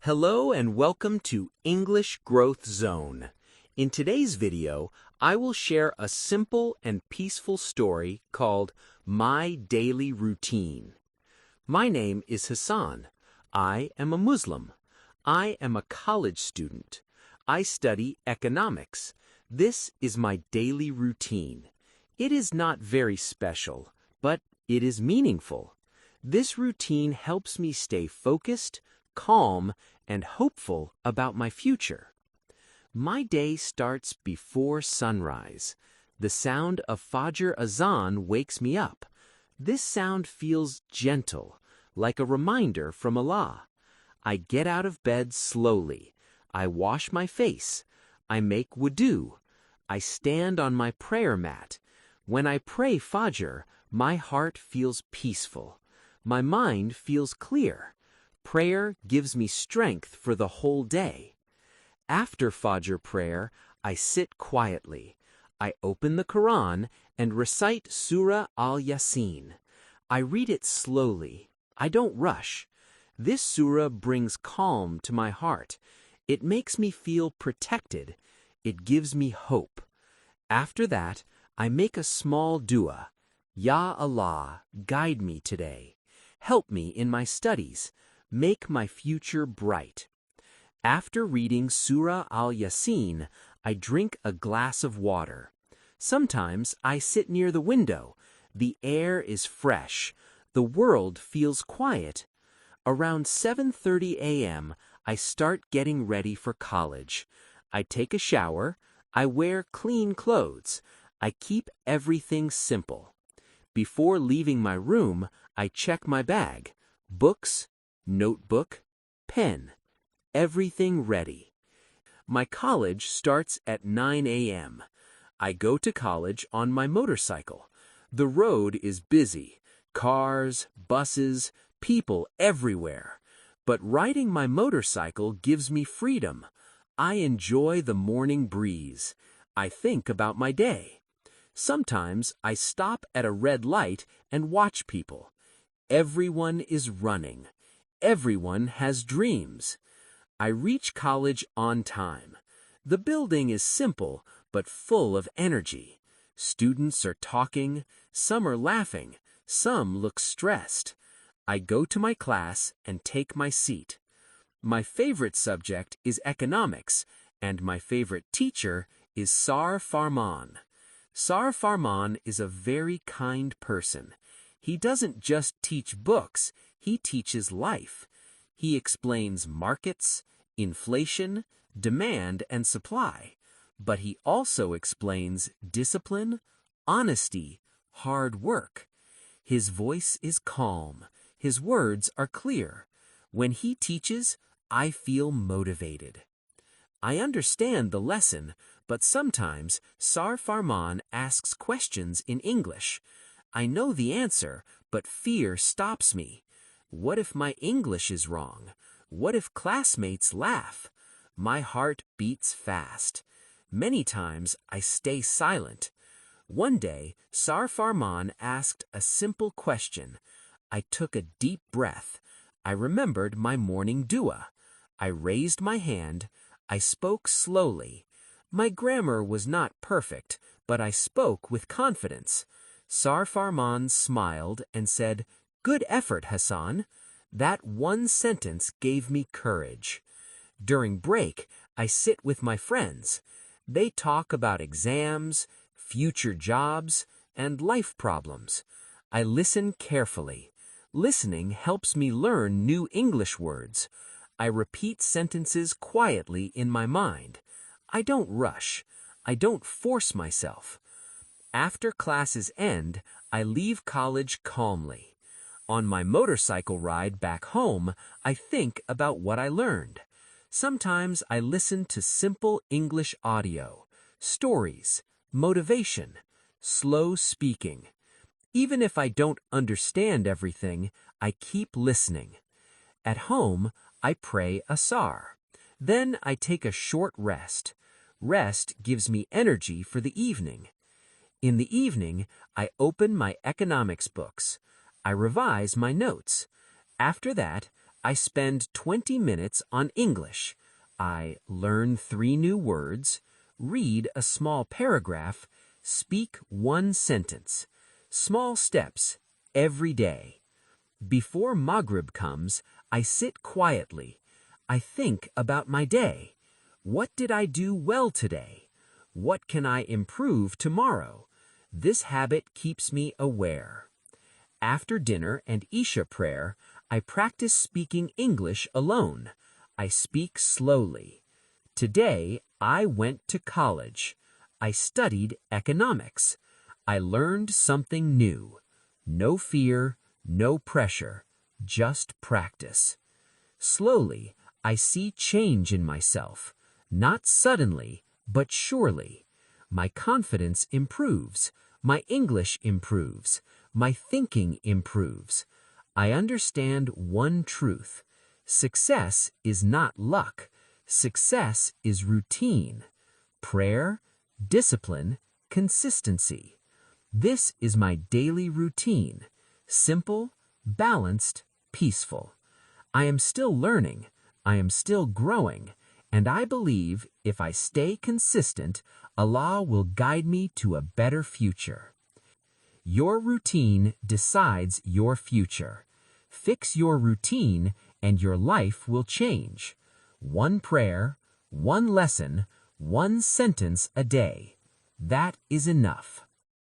Hello and welcome to English Growth Zone. In today's video, I will share a simple and peaceful story called My Daily Routine. My name is Hassan. I am a Muslim. I am a college student. I study economics. This is my daily routine. It is not very special, but it is meaningful. This routine helps me stay focused, calm, and hopeful about my future. My day starts before sunrise. The sound of Fajr Azan wakes me up. This sound feels gentle, like a reminder from Allah. I get out of bed slowly. I wash my face. I make wudu. I stand on my prayer mat. When I pray Fajr, my heart feels peaceful. My mind feels clear. Prayer gives me strength for the whole day. After Fajr prayer, I sit quietly. I open the Quran and recite Surah Al-Yasin. I read it slowly. I don't rush. This surah brings calm to my heart. It makes me feel protected. It gives me hope. After that, I make a small dua. Ya Allah, guide me today. Help me in my studies. Make my future bright. After reading Surah Al-Yasin, I drink a glass of water. Sometimes I sit near the window. The air is fresh. The world feels quiet. Around 7:30 a.m., I start getting ready for college. I take a shower. I wear clean clothes. I keep everything simple. Before leaving my room, I check my bag. Books, notebook, pen, everything ready. My college starts at 9 a.m. I go to college on my motorcycle. The road is busy. Cars, buses, people everywhere. But riding my motorcycle gives me freedom. I enjoy the morning breeze. I think about my day. Sometimes I stop at a red light and watch people. Everyone is running. Everyone has dreams. I reach college on time. The building is simple but full of energy. Students are talking, some are laughing, some look stressed. I go to my class and take my seat. My favorite subject is economics, and my favorite teacher is Sar Farman. Sar Farman is a very kind person. He doesn't just teach books, he teaches life. He explains markets, inflation, demand, and supply. But he also explains discipline, honesty, hard work. His voice is calm. His words are clear. When he teaches, I feel motivated. I understand the lesson, but sometimes Sar Farman asks questions in English. I know the answer, but fear stops me. What if my English is wrong? What if classmates laugh? My heart beats fast. Many times I stay silent. One day, Sar Farman asked a simple question. I took a deep breath. I remembered my morning dua. I raised my hand. I spoke slowly. My grammar was not perfect, but I spoke with confidence. Sar Farman smiled and said, "Good effort, Hassan." That one sentence gave me courage. During break, I sit with my friends. They talk about exams, future jobs, and life problems. I listen carefully. Listening helps me learn new English words. I repeat sentences quietly in my mind. I don't rush. I don't force myself. After classes end, I leave college calmly. On my motorcycle ride back home, I think about what I learned. Sometimes I listen to simple English audio, stories, motivation, slow speaking. Even if I don't understand everything, I keep listening. At home, I pray Asar. Then I take a short rest. Rest gives me energy for the evening. In the evening, I open my economics books. I revise my notes. After that, I spend 20 minutes on English. I learn 3 new words, read a small paragraph, speak 1 sentence. Small steps every day. Before Maghrib comes, I sit quietly. I think about my day. What did I do well today? What can I improve tomorrow? This habit keeps me aware. After dinner and Isha prayer, I practice speaking English alone. I speak slowly. Today, I went to college. I studied economics. I learned something new. No fear, no pressure, just practice. Slowly, I see change in myself. Not suddenly, but surely. My confidence improves. My English improves. My thinking improves. I understand one truth. Success is not luck. Success is routine. Prayer, discipline, consistency. This is my daily routine. Simple, balanced, peaceful. I am still learning. I am still growing. And I believe if I stay consistent, Allah will guide me to a better future. Your routine decides your future. Fix your routine and your life will change. 1 prayer, 1 lesson, 1 sentence a day. That is enough.